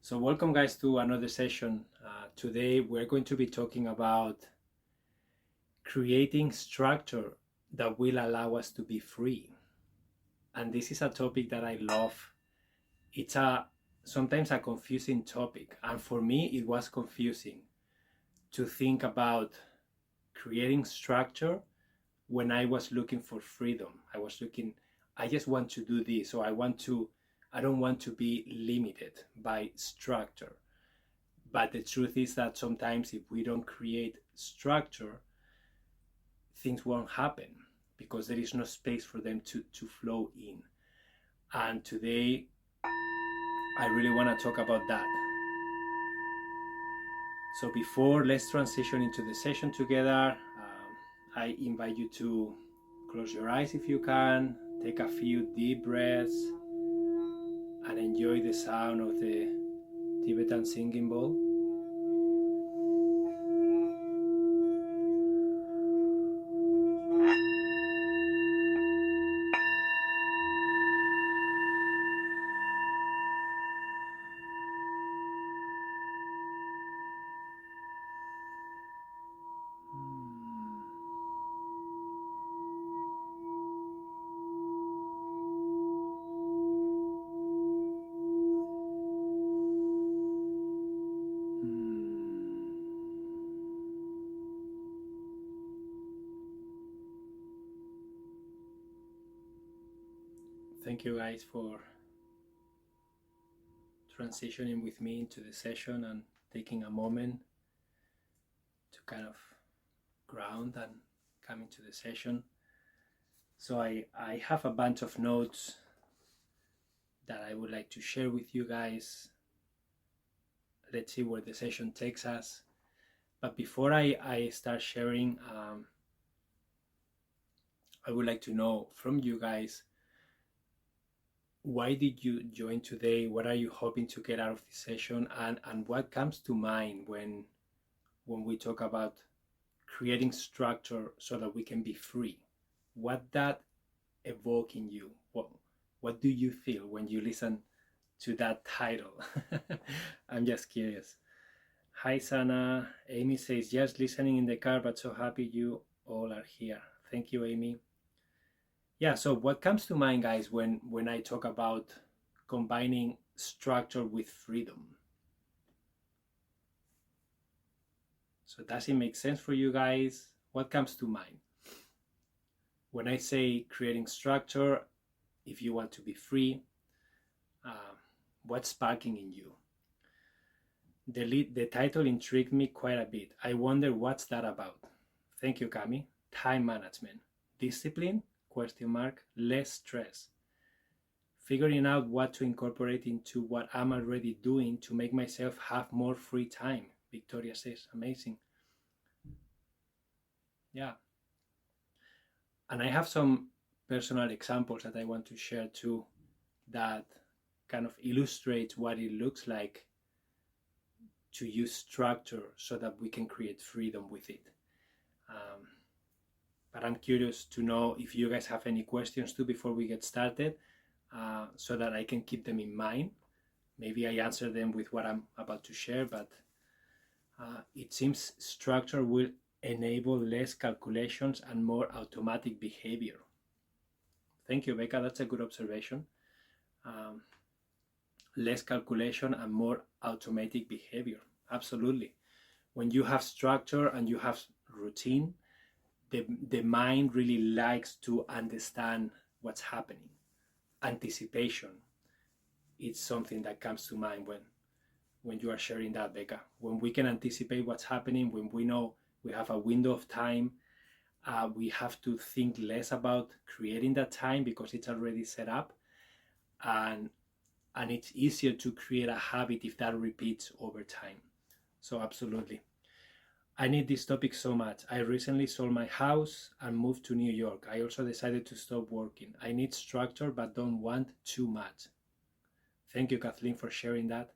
So welcome guys to another session. Today we're going to be talking about creating structure that will allow us to be free. And this is a topic that I love. It's sometimes a confusing topic, and for me it was confusing to think about creating structure when I was looking for freedom. I just want to do this, or I don't want to be limited by structure. But the truth is that sometimes if we don't create structure, things won't happen because there is no space for them to flow in. And today, I really want to talk about that. So before let's transition into the session together, I invite you to close your eyes if you can, take a few deep breaths, and enjoy the sound of the Tibetan singing bowl. Thank you guys for transitioning with me into the session and taking a moment to kind of ground and come into the session. So I have a bunch of notes that I would like to share with you guys. Let's see where the session takes us. But before I start sharing, I would like to know from you guys, why did you join today? What are you hoping to get out of this session? And what comes to mind when we talk about creating structure so that we can be free? What that evoke in you? What do you feel when you listen to that title? I'm just curious. Hi Sana. Amy says, yes, listening in the car, but so happy you all are here. Thank you, Amy. Yeah, so what comes to mind, guys, when I talk about combining structure with freedom? So does it make sense for you guys? What comes to mind? When I say creating structure, if you want to be free, what's sparking in you? The title intrigued me quite a bit. I wonder what's that about. Thank you, Cami. Time management. Discipline? ? Less stress. Figuring out what to incorporate into what I'm already doing to make myself have more free time. Victoria says, amazing. Yeah. And I have some personal examples that I want to share too that kind of illustrates what it looks like to use structure so that we can create freedom with it. But I'm curious to know if you guys have any questions too before we get started, so that I can keep them in mind. Maybe I answer them with what I'm about to share, but it seems structure will enable less calculations and more automatic behavior. Thank you, Becca. That's a good observation. Less calculation and more automatic behavior. Absolutely. When you have structure and you have routine, the mind really likes to understand what's happening. Anticipation, it's something that comes to mind when you are sharing that, Becca. When we can anticipate what's happening, when we know we have a window of time, we have to think less about creating that time because it's already set up, and it's easier to create a habit if that repeats over time. So absolutely. I need this topic so much. I recently sold my house and moved to New York. I also decided to stop working. I need structure but don't want too much. Thank you, Kathleen, for sharing that.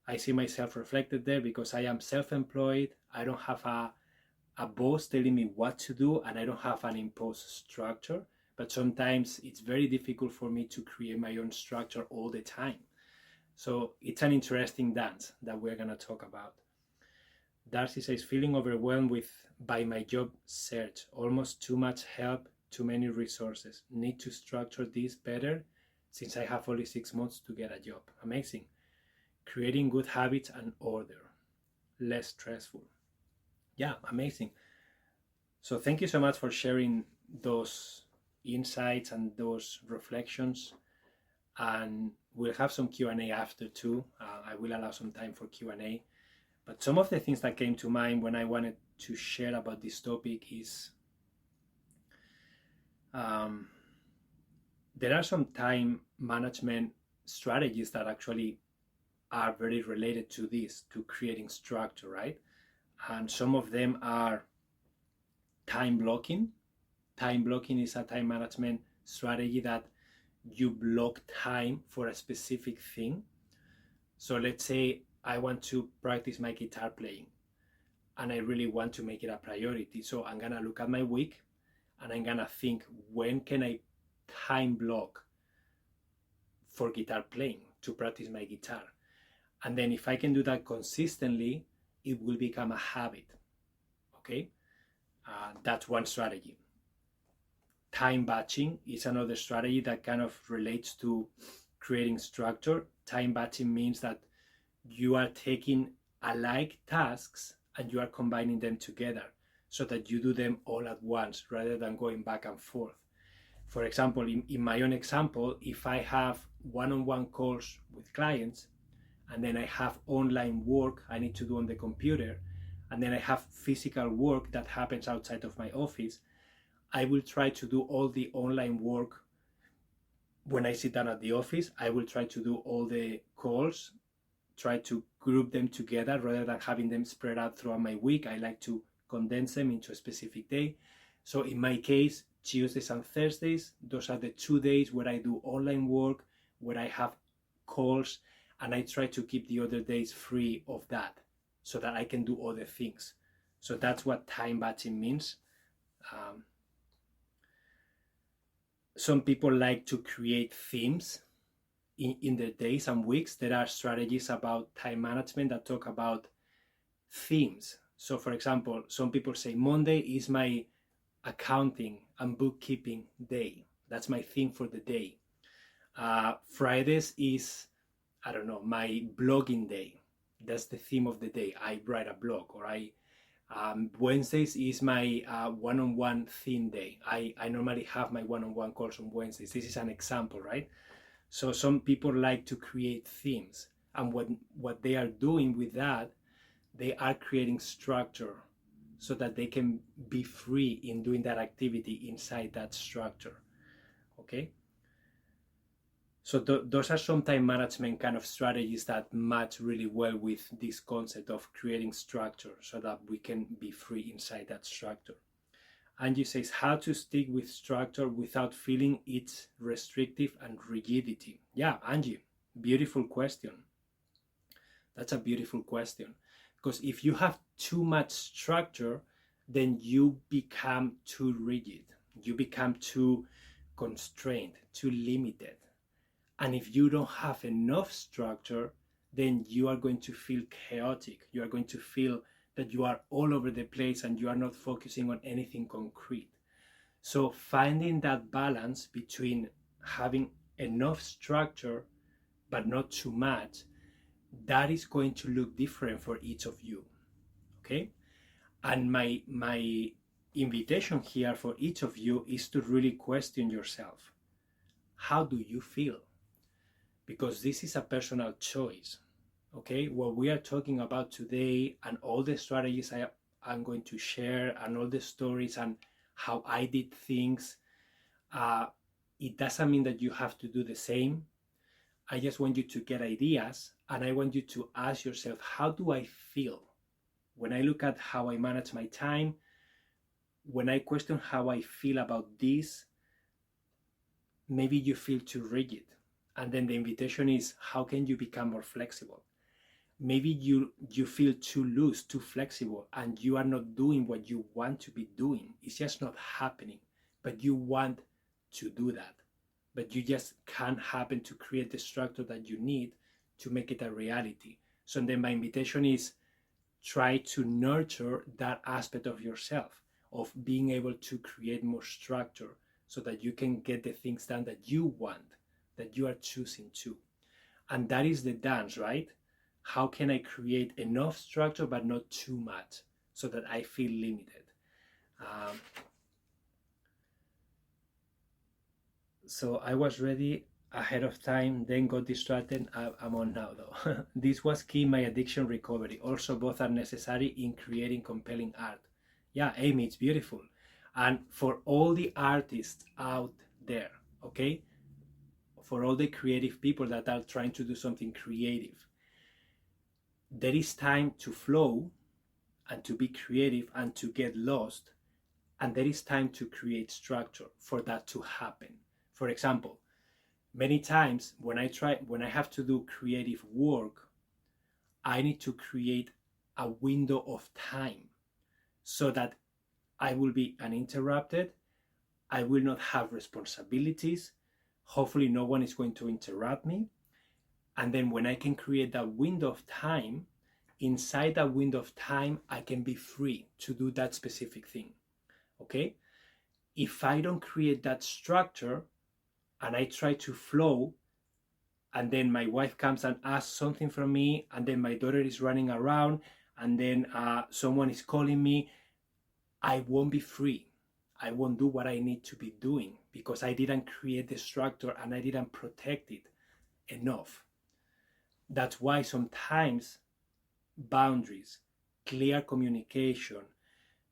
I see myself reflected there because I am self-employed. I don't have a boss telling me what to do, and I don't have an imposed structure. But sometimes it's very difficult for me to create my own structure all the time. So it's an interesting dance that we're going to talk about. Darcy says, feeling overwhelmed by my job search, almost too much help, too many resources. Need to structure this better since I have only 6 months to get a job. Amazing. Creating good habits and order, less stressful. Yeah, amazing. So thank you so much for sharing those insights and those reflections. And we'll have some Q&A after too. I will allow some time for Q&A. But some of the things that came to mind when I wanted to share about this topic is there are some time management strategies that actually are very related to this, to creating structure, right? And some of them are time blocking. Time blocking is a time management strategy that you block time for a specific thing. So let's say I want to practice my guitar playing and I really want to make it a priority. So I'm gonna look at my week and I'm gonna think, when can I time block for guitar playing to practice my guitar? And then if I can do that consistently, it will become a habit. Okay, that's one strategy. Time batching is another strategy that kind of relates to creating structure. Time batching means that you are taking alike tasks and you are combining them together so that you do them all at once rather than going back and forth. For example, in my own example, if I have one-on-one calls with clients and then I have online work I need to do on the computer, and then I have physical work that happens outside of my office, I will try to do all the online work when I sit down at the office. I will try to do all the calls, try to group them together rather than having them spread out throughout my week. I like to condense them into a specific day. So in my case, Tuesdays and Thursdays, those are the 2 days where I do online work, where I have calls, and I try to keep the other days free of that so that I can do other things. So that's what time batching means. Some people like to create themes in their days and weeks. There are strategies about time management that talk about themes. So for example, some people say Monday is my accounting and bookkeeping day. That's my theme for the day. Fridays is, I don't know, my blogging day. That's the theme of the day. I write a blog. Or Wednesdays is my one-on-one theme day. I normally have my one-on-one calls on Wednesdays. This is an example, right? So some people like to create themes, and what they are doing with that, they are creating structure so that they can be free in doing that activity inside that structure. Okay? So those are some time management kind of strategies that match really well with this concept of creating structure so that we can be free inside that structure. Angie says, how to stick with structure without feeling its restrictive and rigidity. Yeah, Angie, beautiful question. That's a beautiful question. Because if you have too much structure, then you become too rigid. You become too constrained, too limited. And if you don't have enough structure, then you are going to feel chaotic. You are going to feel that you are all over the place and you are not focusing on anything concrete. So finding that balance between having enough structure but not too much, that is going to look different for each of you. Okay? And my invitation here for each of you is to really question yourself. How do you feel? Because this is a personal choice. Okay, what we are talking about today and all the strategies I'm going to share and all the stories and how I did things, it doesn't mean that you have to do the same. I just want you to get ideas, and I want you to ask yourself, how do I feel? When I look at how I manage my time, when I question how I feel about this, maybe you feel too rigid. And then the invitation is, how can you become more flexible? Maybe you feel too loose, too flexible, and you are not doing what you want to be doing. It's just not happening, but you want to do that. But you just can't happen to create the structure that you need to make it a reality. So then my invitation is try to nurture that aspect of yourself, of being able to create more structure so that you can get the things done that you want, that you are choosing to. And that is the dance, right? How can I create enough structure but not too much so that I feel limited? So I was ready ahead of time, then got distracted. I'm on now though. This was key in my addiction recovery. Also, both are necessary in creating compelling art. Yeah, Amy, it's beautiful. And for all the artists out there, okay? For all the creative people that are trying to do something creative, there is time to flow and to be creative and to get lost. And there is time to create structure for that to happen. For example, many times when I have to do creative work, I need to create a window of time so that I will be uninterrupted. I will not have responsibilities. Hopefully no one is going to interrupt me. And then when I can create that window of time, inside that window of time, I can be free to do that specific thing. Okay? If I don't create that structure and I try to flow, and then my wife comes and asks something from me, and then my daughter is running around, and then someone is calling me, I won't be free. I won't do what I need to be doing because I didn't create the structure and I didn't protect it enough. That's why sometimes boundaries, clear communication,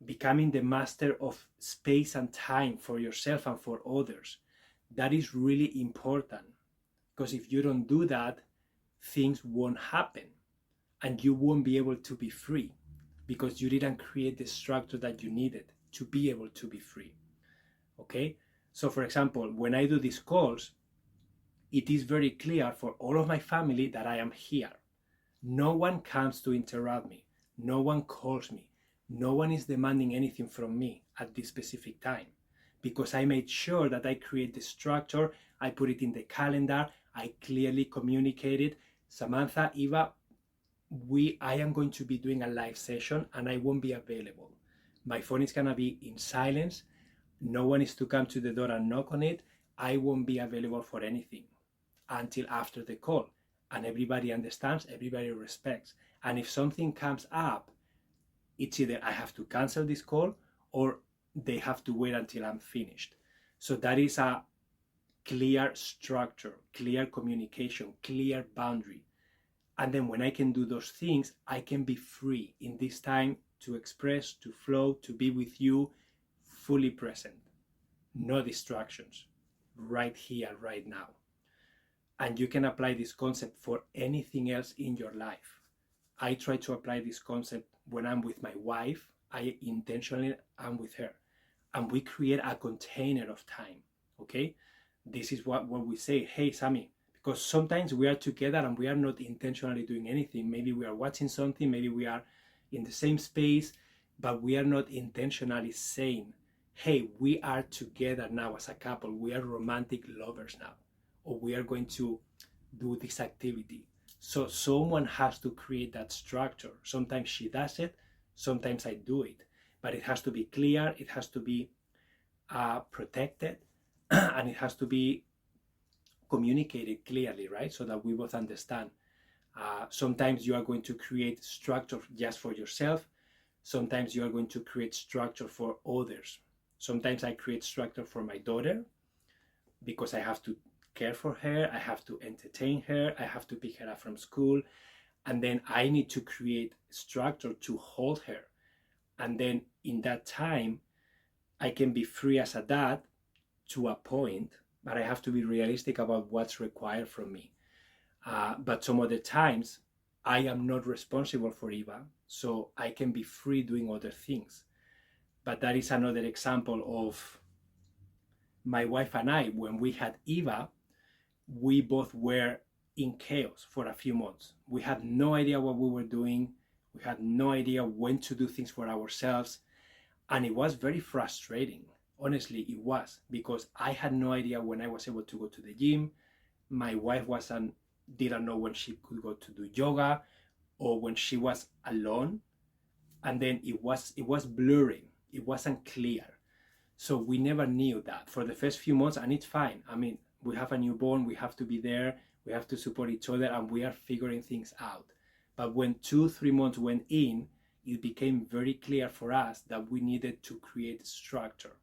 becoming the master of space and time for yourself and for others, that is really important. Because if you don't do that, things won't happen and you won't be able to be free because you didn't create the structure that you needed to be able to be free. Okay? So for example, when I do these calls, it is very clear for all of my family that I am here. No one comes to interrupt me. No one calls me. No one is demanding anything from me at this specific time because I made sure that I create the structure, I put it in the calendar, I clearly communicated, Samantha, Eva, I am going to be doing a live session and I won't be available. My phone is gonna be in silence. No one is to come to the door and knock on it. I won't be available for anything until after the call. And everybody understands, everybody respects. And if something comes up, it's either I have to cancel this call or they have to wait until I'm finished. So that is a clear structure, clear communication, clear boundary. And then when I can do those things, I can be free in this time to express, to flow, to be with you, fully present. No distractions, right here, right now. And you can apply this concept for anything else in your life. I try to apply this concept when I'm with my wife. I intentionally am with her. And we create a container of time, okay? This is what we say, hey, Sammy, because sometimes we are together and we are not intentionally doing anything. Maybe we are watching something, maybe we are in the same space, but we are not intentionally saying, hey, we are together now as a couple. We are romantic lovers now, or we are going to do this activity. So someone has to create that structure. Sometimes she does it, sometimes I do it, but it has to be clear, it has to be protected, and it has to be communicated clearly, right? So that we both understand. Sometimes you are going to create structure just for yourself. Sometimes you are going to create structure for others. Sometimes I create structure for my daughter because I have to care for her, I have to entertain her, I have to pick her up from school, and then I need to create structure to hold her. And then in that time, I can be free as a dad to a point, but I have to be realistic about what's required from me. But some other times, I am not responsible for Eva, so I can be free doing other things. But that is another example of my wife and I. When we had Eva, we both were in chaos for a few months. We had no idea what we were doing. We had no idea when to do things for ourselves. And it was very frustrating. Honestly, it was, because I had no idea when I was able to go to the gym. My wife wasn't didn't know when she could go to do yoga or when she was alone. And then it was blurring, it wasn't clear. So we never knew that for the first few months, and it's fine. I mean, we have a newborn, we have to be there, we have to support each other, and we are figuring things out. But when 2-3 months went in, it became very clear for us that we needed to create structure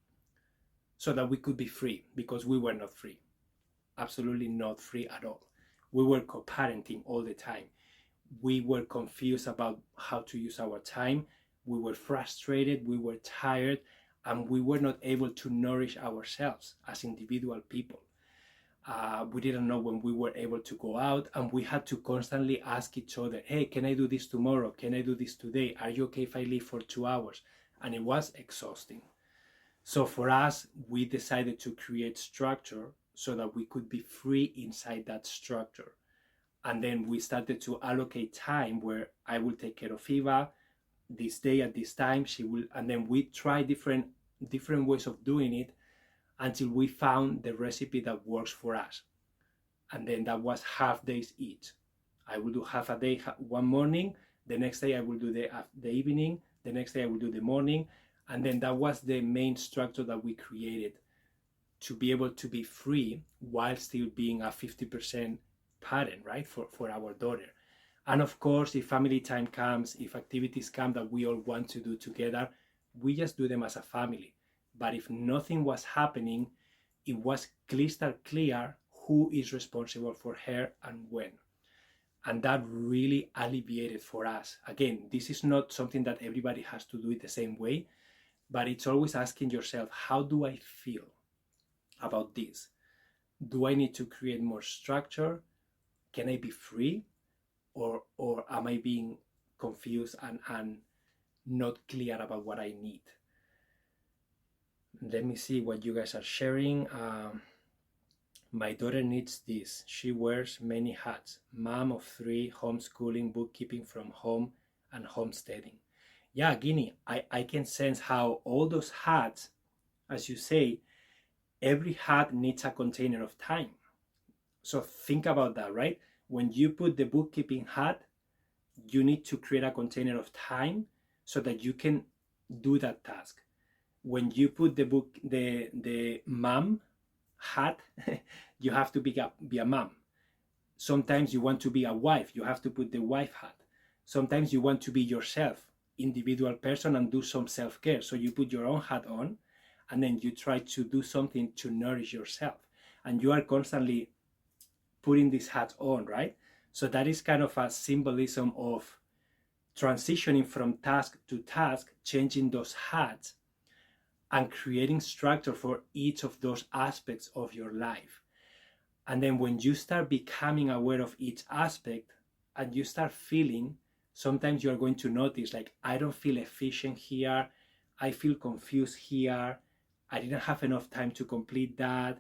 so that we could be free, because we were not free. Absolutely not free at all. We were co-parenting all the time. We were confused about how to use our time. We were frustrated, we were tired, and we were not able to nourish ourselves as individual people. We didn't know when we were able to go out, and we had to constantly ask each other, hey, can I do this tomorrow? Can I do this today? Are you okay if I leave for 2 hours? And it was exhausting. So for us, we decided to create structure so that we could be free inside that structure. And then we started to allocate time where I will take care of Eva this day at this time, she will, and then we try different ways of doing it until we found the recipe that works for us. And then that was half days each. I will do half a day one morning, the next day I will do the evening, the next day I will do the morning. And then that was the main structure that we created to be able to be free while still being a 50% parent, right, for our daughter. And of course, if family time comes, if activities come that we all want to do together, we just do them as a family. But if nothing was happening, it was crystal clear who is responsible for her and when. And that really alleviated for us. Again, this is not something that everybody has to do it the same way, but it's always asking yourself, how do I feel about this? Do I need to create more structure? Can I be free? Or am I being confused and not clear about what I need? Let me see what you guys are sharing. My daughter needs this. She wears many hats. Mom of 3, homeschooling, bookkeeping from home, and homesteading. Yeah, Guinea, I can sense how all those hats, as you say, every hat needs a container of time. So think about that, right? When you put the bookkeeping hat, you need to create a container of time so that you can do that task. When you put the mom hat, you have to be a mom. Sometimes you want to be a wife, you have to put the wife hat. Sometimes you want to be yourself, individual person, and do some self-care. So you put your own hat on, and then you try to do something to nourish yourself. And you are constantly putting this hat on, right? So that is kind of a symbolism of transitioning from task to task, changing those hats and creating structure for each of those aspects of your life. And then when you start becoming aware of each aspect and you start feeling, sometimes you're going to notice, like, I don't feel efficient here, I feel confused here, I didn't have enough time to complete that,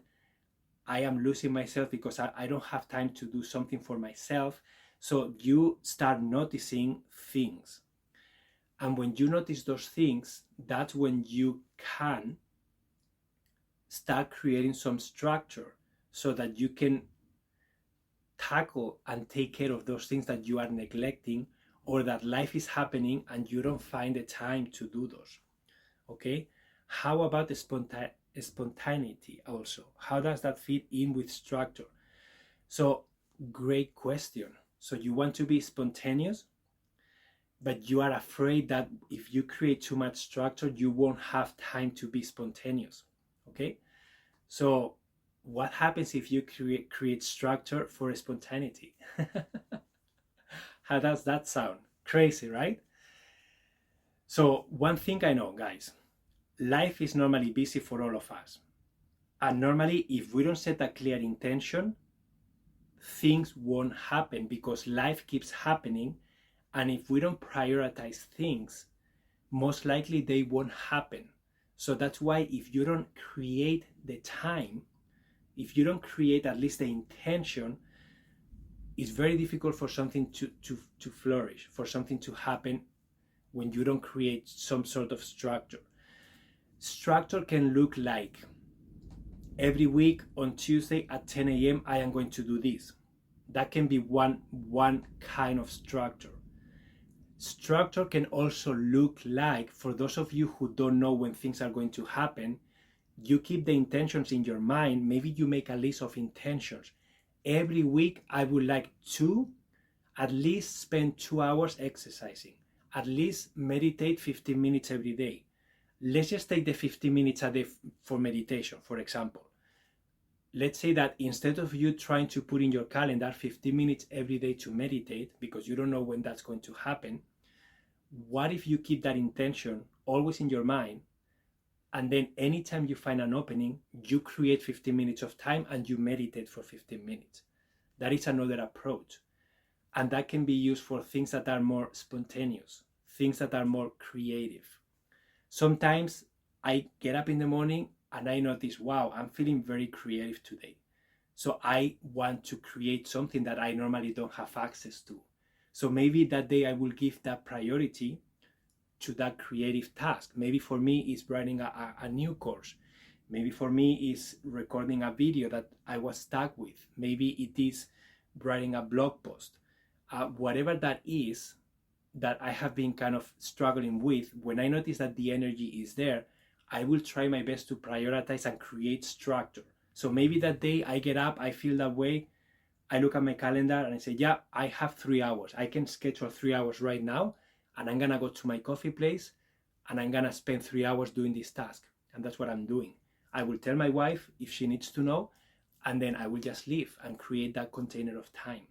I am losing myself because I don't have time to do something for myself. So you start noticing things. And when you notice those things, that's when you can start creating some structure so that you can tackle and take care of those things that you are neglecting, or that life is happening and you don't find the time to do those. Okay? How about the spontaneity also? How does that fit in with structure? So, great question. So you want to be spontaneous, but you are afraid that if you create too much structure, you won't have time to be spontaneous. Okay? So what happens if you create structure for spontaneity? How does that sound? Crazy, right? So one thing I know, guys, life is normally busy for all of us. And normally, if we don't set a clear intention, things won't happen because life keeps happening. And if we don't prioritize things, most likely they won't happen. So that's why if you don't create the time, if you don't create at least the intention, it's very difficult for something to flourish, for something to happen when you don't create some sort of structure. Structure can look like every week on Tuesday at 10 a.m. I am going to do this. That can be one kind of structure. Structure can also look like, for those of you who don't know when things are going to happen, you keep the intentions in your mind. Maybe you make a list of intentions. Every week I would like to at least spend 2 hours exercising, at least meditate 15 minutes every day. Let's just take the 15 minutes a day for meditation, for example. Let's say that instead of you trying to put in your calendar 15 minutes every day to meditate, because you don't know when that's going to happen, what if you keep that intention always in your mind, and then anytime you find an opening, you create 15 minutes of time and you meditate for 15 minutes. That is another approach. And that can be used for things that are more spontaneous, things that are more creative. Sometimes I get up in the morning and I notice, wow, I'm feeling very creative today. So I want to create something that I normally don't have access to. So maybe that day I will give that priority to that creative task. Maybe for me it's writing a new course. Maybe for me it's recording a video that I was stuck with. Maybe it is writing a blog post. Whatever that is that I have been kind of struggling with, when I notice that the energy is there, I will try my best to prioritize and create structure. So maybe that day I get up, I feel that way, I look at my calendar and I say, yeah, I have 3 hours. I can schedule 3 hours right now, and I'm gonna go to my coffee place and I'm gonna spend 3 hours doing this task. And that's what I'm doing. I will tell my wife if she needs to know, and then I will just leave and create that container of time.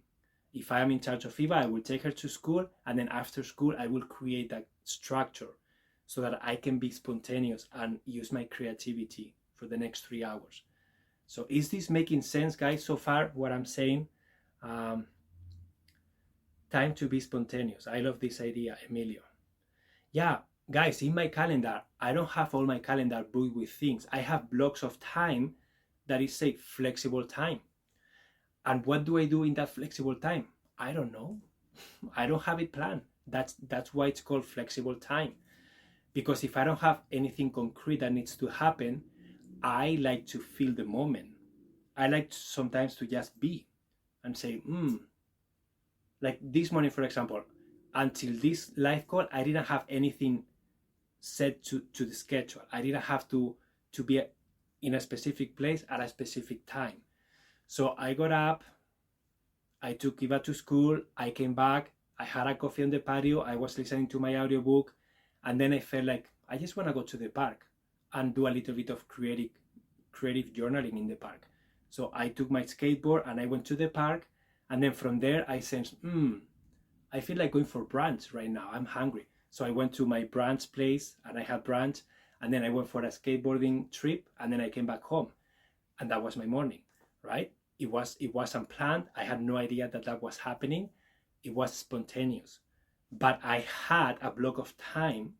If I am in charge of Eva, I will take her to school, and then after school, I will create that structure so that I can be spontaneous and use my creativity for the next 3 hours. So is this making sense, guys, so far, what I'm saying? Time to be spontaneous. I love this idea, Emilio. Yeah, guys, in my calendar, I don't have all my calendar booked with things. I have blocks of time that is, say, flexible time. And what do I do in that flexible time? I don't know. I don't have it planned. That's why it's called flexible time. Because if I don't have anything concrete that needs to happen, I like to feel the moment. I like sometimes to just be and say, like this morning, for example, until this live call, I didn't have anything set to the schedule. I didn't have to be in a specific place at a specific time. So I got up, I took Eva to school, I came back, I had a coffee on the patio, I was listening to my audiobook, and then I felt like I just want to go to the park and do a little bit of creative journaling in the park. So I took my skateboard and I went to the park, and then from there I sensed, I feel like going for brunch right now. I'm hungry. So I went to my brunch place and I had brunch, and then I went for a skateboarding trip, and then I came back home. And that was my morning, right? It was unplanned. I had no idea that was happening. It was spontaneous. But I had a block of time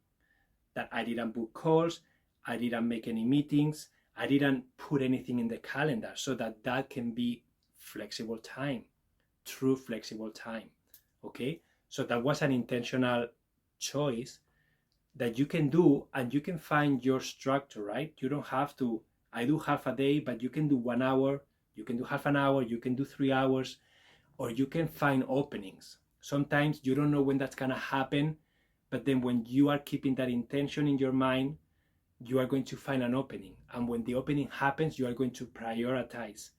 that I didn't book calls, I didn't make any meetings, I didn't put anything in the calendar, so that can be flexible time, true flexible time, okay? So that was an intentional choice that you can do, and you can find your structure, right? You don't have to, I do half a day, but you can do 1 hour, you can do half an hour, you can do 3 hours, or you can find openings. Sometimes you don't know when that's gonna happen, but then when you are keeping that intention in your mind, you are going to find an opening. And when the opening happens, you are going to prioritize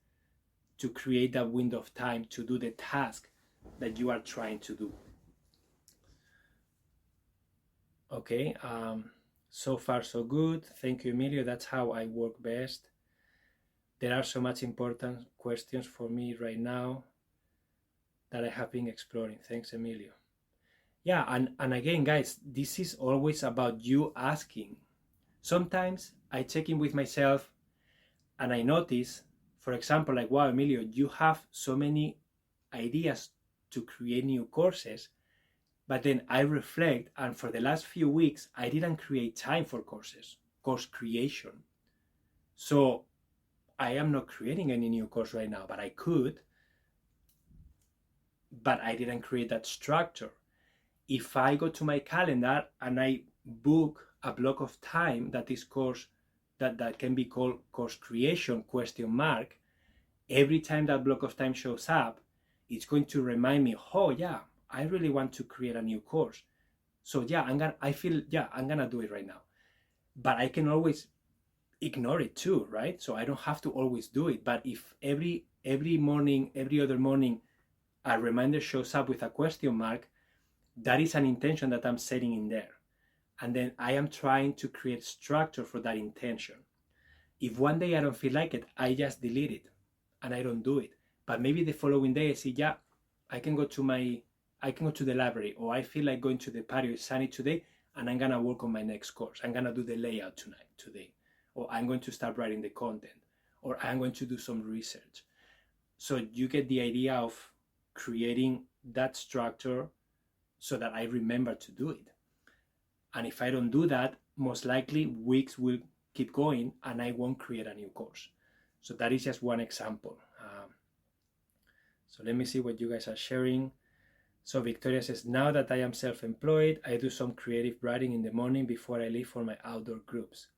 to create that window of time to do the task that you are trying to do. Okay, so far so good. Thank you, Emilio. That's how I work best. There are so much important questions for me right now that I have been exploring. Thanks, Emilio. Yeah, and again, guys, this is always about you asking. Sometimes I check in with myself and I notice, for example, like, wow, Emilio, you have so many ideas to create new courses, but then I reflect, and for the last few weeks, I didn't create time for course creation. So I am not creating any new course right now, but I could, but I didn't create that structure. If I go to my calendar and I book a block of time that is course, that can be called course creation, ? Every time that block of time shows up, it's going to remind me, oh yeah, I really want to create a new course. So yeah, I'm gonna do it right now. But I can always ignore it too, right? So I don't have to always do it. But if every morning, every other morning, a reminder shows up with a question mark, that is an intention that I'm setting in there. And then I am trying to create structure for that intention. If one day I don't feel like it, I just delete it and I don't do it. But maybe the following day I say, yeah, I can go to the library, or I feel like going to the patio, it's sunny today, and I'm gonna work on my next course. I'm gonna do the layout today, or I'm going to start writing the content, or I'm going to do some research. So you get the idea of creating that structure so that I remember to do it. And if I don't do that, most likely weeks will keep going and I won't create a new course. So that is just one example. So let me see what you guys are sharing. So Victoria says, now that I am self-employed, I do some creative writing in the morning before I leave for my outdoor groups.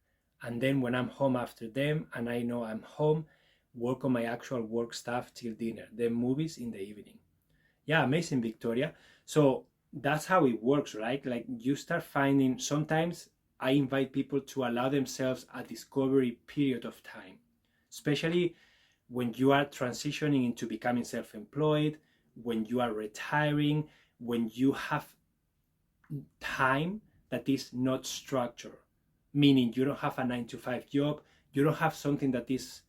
And then when I'm home after them and I know I'm home, work on my actual work stuff till dinner, then movies in the evening. Yeah, amazing, Victoria. So that's how it works, right? Like you start finding, sometimes I invite people to allow themselves a discovery period of time, especially when you are transitioning into becoming self-employed, when you are retiring, when you have time that is not structured, meaning you don't have a 9-to-5 job, you don't have something that is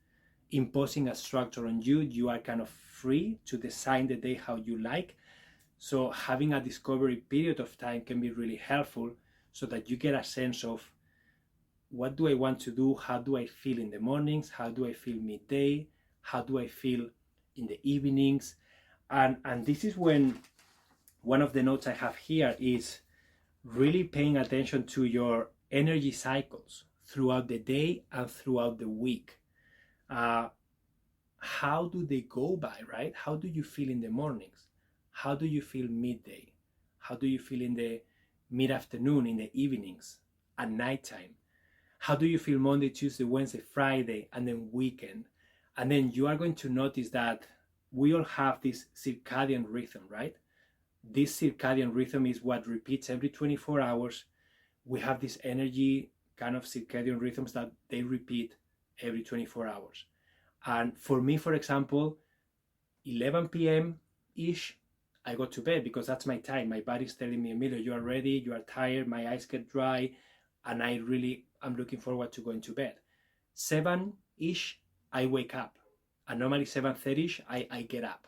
imposing a structure on you. You are kind of free to design the day how you like. So having a discovery period of time can be really helpful so that you get a sense of what do I want to do? How do I feel in the mornings? How do I feel midday? How do I feel in the evenings? And this is when one of the notes I have here is really paying attention to your energy cycles throughout the day and throughout the week. How do they go by, right? How do you feel in the mornings? How do you feel midday? How do you feel in the mid-afternoon, in the evenings, at nighttime? How do you feel Monday, Tuesday, Wednesday, Friday, and then weekend? And then you are going to notice that we all have this circadian rhythm, right? This circadian rhythm is what repeats every 24 hours. We have this energy kind of circadian rhythms that they repeat every 24 hours. And for me, for example, 11 p.m.-ish, I go to bed because that's my time. My body's telling me, Emilio, you are ready, you are tired, my eyes get dry, and I'm looking forward to going to bed. 7-ish, I wake up. And normally 7:30-ish, I get up.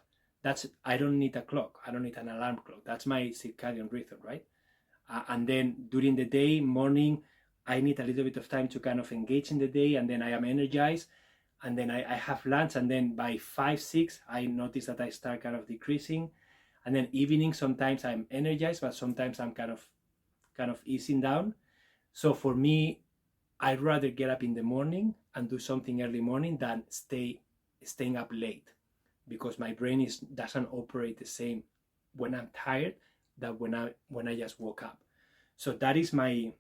I don't need a clock. I don't need an alarm clock. That's my circadian rhythm, right? And then during the day, morning, I need a little bit of time to kind of engage in the day, and then I am energized. And then I have lunch, and then by 5, 6, I notice that I start kind of decreasing. And then evening, sometimes I'm energized, but sometimes I'm kind of easing down. So for me, I'd rather get up in the morning and do something early morning than staying up late, because my brain doesn't operate the same when I'm tired that when I just woke up. So that is my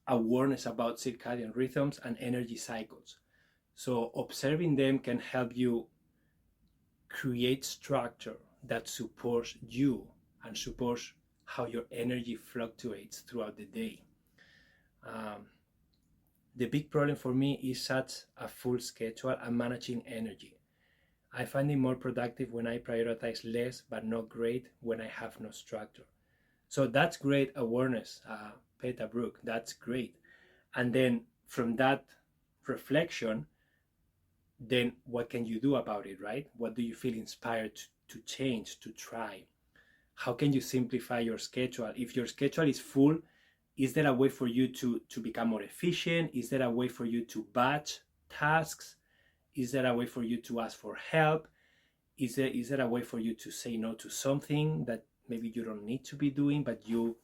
awareness about circadian rhythms and energy cycles. So observing them can help you create structure that supports you and supports how your energy fluctuates throughout the day. The big problem for me is such a full schedule and managing energy. I find it more productive when I prioritize less, but not great when I have no structure. So that's great awareness, Peter Brook. That's great. And then from that reflection, then what can you do about it, right? What do you feel inspired to change, to try? How can you simplify your schedule? If your schedule is full, is there a way for you to become more efficient? Is there a way for you to batch tasks? Is there a way for you to ask for help? Is there a way for you to say no to something that maybe you don't need to be doing, but you...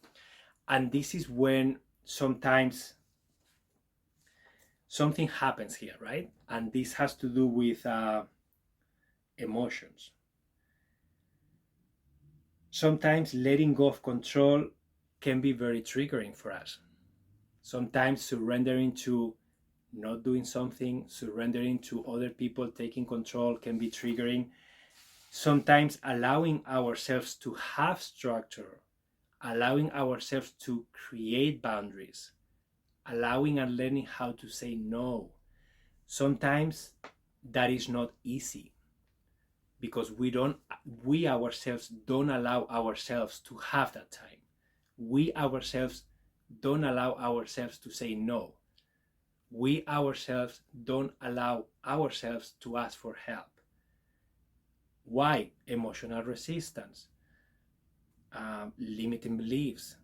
And this is when sometimes something happens here, right? And this has to do with emotions. Sometimes letting go of control can be very triggering for us. Sometimes surrendering to not doing something, surrendering to other people taking control can be triggering. Sometimes allowing ourselves to have structure, allowing ourselves to create boundaries, allowing and learning how to say no. Sometimes that is not easy because we ourselves don't allow ourselves to have that time. We ourselves don't allow ourselves to say no. We ourselves don't allow ourselves to ask for help. Why? Emotional resistance, limiting beliefs.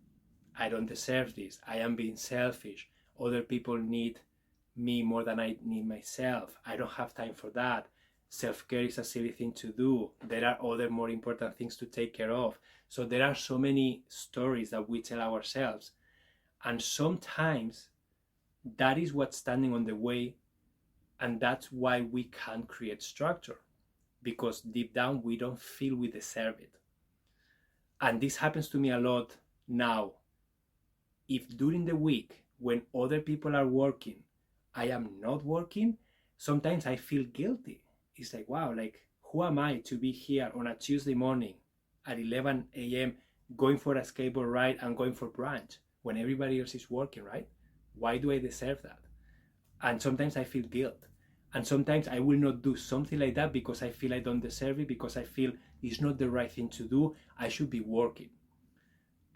I don't deserve this. I am being selfish. Other people need me more than I need myself. I don't have time for that. Self-care is a silly thing to do. There are other more important things to take care of. So there are so many stories that we tell ourselves. And sometimes that is what's standing on the way. And that's why we can't create structure, because deep down we don't feel we deserve it. And this happens to me a lot now. If during the week when other people are working, I am not working, sometimes I feel guilty. It's like, wow, like who am I to be here on a Tuesday morning at 11 a.m. going for a skateboard ride and going for brunch when everybody else is working, right? Why do I deserve that? And sometimes I feel guilt. And sometimes I will not do something like that because I feel I don't deserve it, because I feel it's not the right thing to do. I should be working.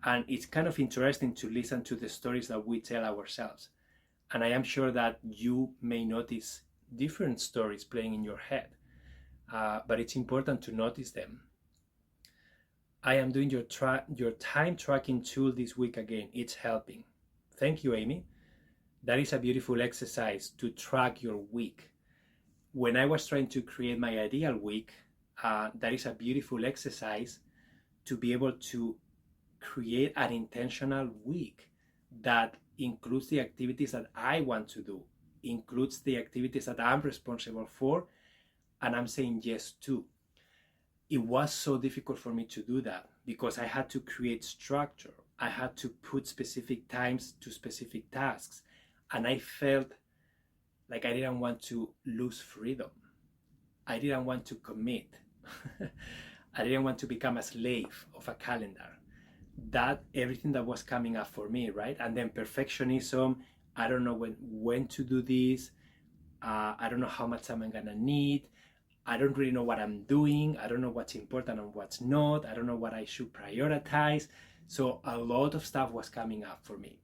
And it's kind of interesting to listen to the stories that we tell ourselves. And I am sure that you may notice different stories playing in your head, but it's important to notice them. I am doing your time tracking tool this week again. It's helping. Thank you, Amy. That is a beautiful exercise to track your week. When I was trying to create my ideal week, that is a beautiful exercise to be able to create an intentional week that includes the activities that I want to do, includes the activities that I'm responsible for, and I'm saying yes to. It was so difficult for me to do that because I had to create structure. I had to put specific times to specific tasks, and I felt like I didn't want to lose freedom. I didn't want to commit. I didn't want to become a slave of a calendar. That everything that was coming up for me, right? And then perfectionism. I don't know when to do this. I don't know how much time I'm gonna need. I don't really know what I'm doing. I don't know what's important and what's not. I don't know what I should prioritize. So a lot of stuff was coming up for me.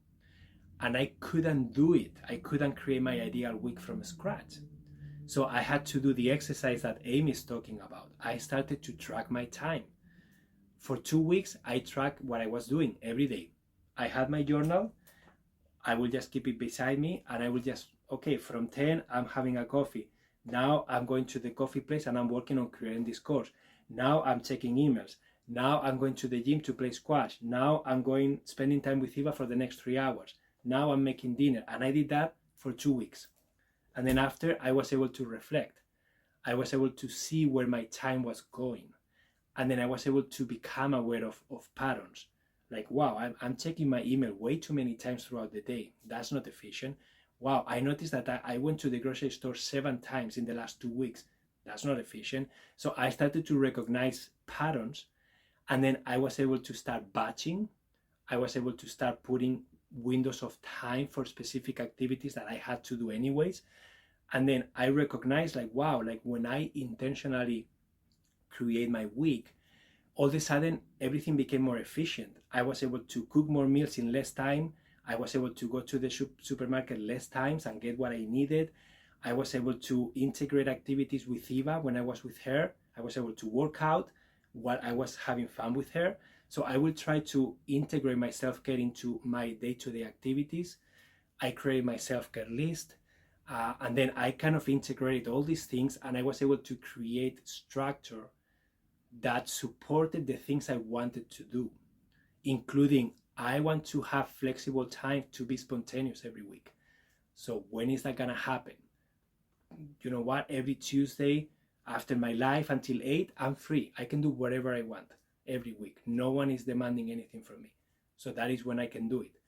And I couldn't do it. I couldn't create my ideal week from scratch. So I had to do the exercise that Amy is talking about. I started to track my time. For 2 weeks, I tracked what I was doing every day. I had my journal. I will just keep it beside me, and I will just, okay, from 10, I'm having a coffee. Now I'm going to the coffee place and I'm working on creating this course. Now I'm checking emails. Now I'm going to the gym to play squash. Now I'm spending time with Eva for the next 3 hours. Now I'm making dinner. And I did that for 2 weeks. And then after, I was able to reflect. I was able to see where my time was going. And then I was able to become aware of patterns. Like, wow, I'm checking my email way too many times throughout the day. That's not efficient. Wow, I noticed that I went to the grocery store 7 times in the last 2 weeks. That's not efficient. So I started to recognize patterns, and then I was able to start batching. I was able to start putting windows of time for specific activities that I had to do anyways. And then I recognized, like, wow, like when I intentionally create my week, all of a sudden everything became more efficient. I was able to cook more meals in less time. I was able to go to the supermarket less times and get what I needed. I was able to integrate activities with Eva when I was with her. I was able to work out while I was having fun with her. So I will try to integrate my self-care into my day-to-day activities. I created my self-care list. And then I kind of integrated all these things, and I was able to create structure that supported the things I wanted to do, including I want to have flexible time to be spontaneous every week. So when is that gonna happen? You know what? Every Tuesday after my life until 8, I'm free. I can do whatever I want every week. No one is demanding anything from me. So that is when I can do it.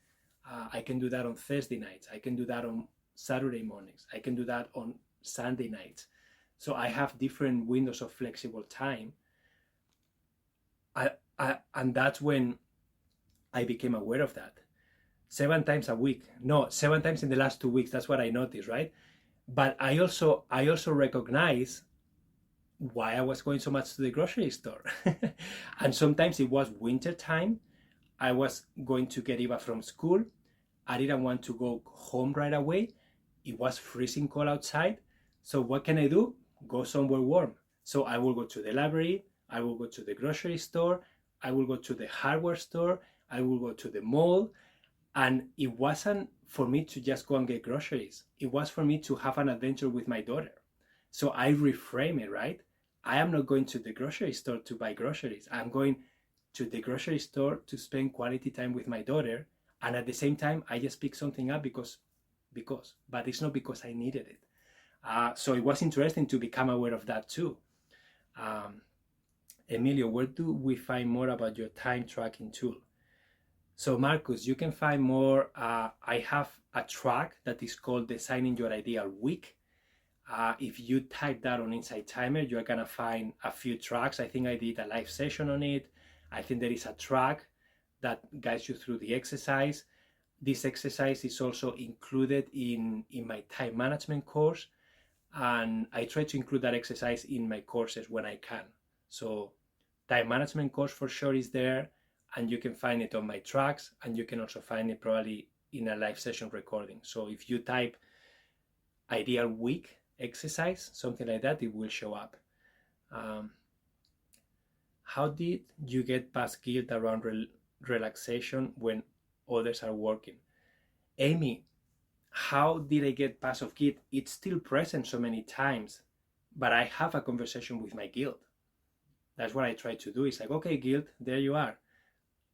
I can do that on Thursday nights. I can do that on Saturday mornings. I can do that on Sunday nights. So I have different windows of flexible time. And that's when I became aware of that. 7 times a week. No, 7 times in the last 2 weeks. That's what I noticed, right? But I also recognize why I was going so much to the grocery store. And sometimes it was winter time. I was going to get Eva from school. I didn't want to go home right away. It was freezing cold outside. So what can I do? Go somewhere warm. So I will go to the library. I will go to the grocery store. I will go to the hardware store. I will go to the mall. And it wasn't for me to just go and get groceries. It was for me to have an adventure with my daughter. So I reframe it, right? I am not going to the grocery store to buy groceries. I'm going to the grocery store to spend quality time with my daughter. And at the same time, I just pick something up because, but it's not because I needed it. So it was interesting to become aware of that too. Emilio, where do we find more about your time tracking tool? So Marcus, you can find more. I have a track that is called Designing Your Ideal Week. If you type that on Insight Timer, you're gonna find a few tracks. I think I did a live session on it. I think there is a track that guides you through the exercise. This exercise is also included in my time management course. And I try to include that exercise in my courses when I can. So time management course for sure is there, and you can find it on my tracks, and you can also find it probably in a live session recording. So if you type ideal week exercise, something like that, it will show up. How did you get past guilt around relaxation when others are working? Amy, how did I get past of guilt? It's still present so many times, but I have a conversation with my guilt. That's what I try to do. It's like, okay, guilt, there you are.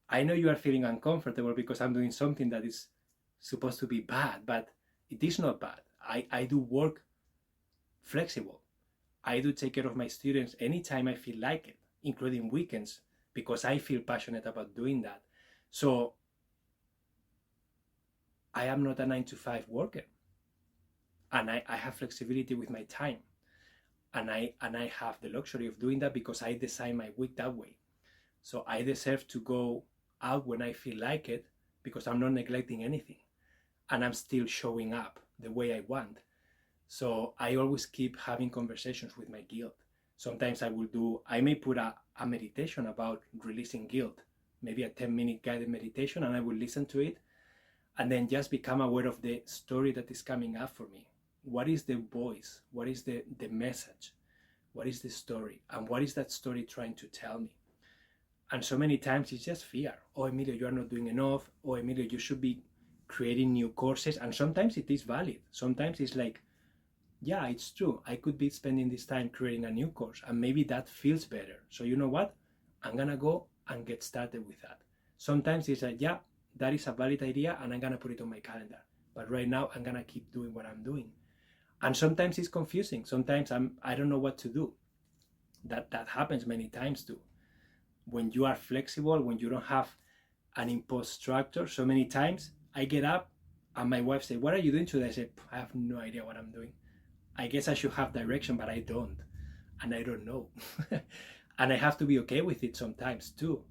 I know you are feeling uncomfortable because I'm doing something that is supposed to be bad, but it is not bad. I do work flexible. I do take care of my students anytime I feel like it, including weekends, because I feel passionate about doing that. So I am not a 9-to-5 worker, and I have flexibility with my time, and I have the luxury of doing that because I design my week that way. So I deserve to go out when I feel like it because I'm not neglecting anything, and I'm still showing up the way I want. So I always keep having conversations with my guilt. Sometimes I may put a meditation about releasing guilt, maybe a 10-minute guided meditation, and I will listen to it and then just become aware of the story that is coming up for me. What is the voice? What is the message? What is the story? And what is that story trying to tell me? And so many times it's just fear. Oh, Emilio, you are not doing enough. Oh, Emilio, you should be creating new courses. And sometimes it is valid. Sometimes it's like, yeah, it's true. I could be spending this time creating a new course, and maybe that feels better. So you know what? I'm gonna go and get started with that. Sometimes it's like, yeah, that is a valid idea, and I'm gonna put it on my calendar. But right now, I'm gonna keep doing what I'm doing. And sometimes it's confusing. Sometimes I don't know what to do. That happens many times too. When you are flexible, when you don't have an imposed structure, so many times I get up and my wife says, "What are you doing today?" I say, "I have no idea what I'm doing. I guess I should have direction, but I don't. And I don't know." And I have to be okay with it sometimes too,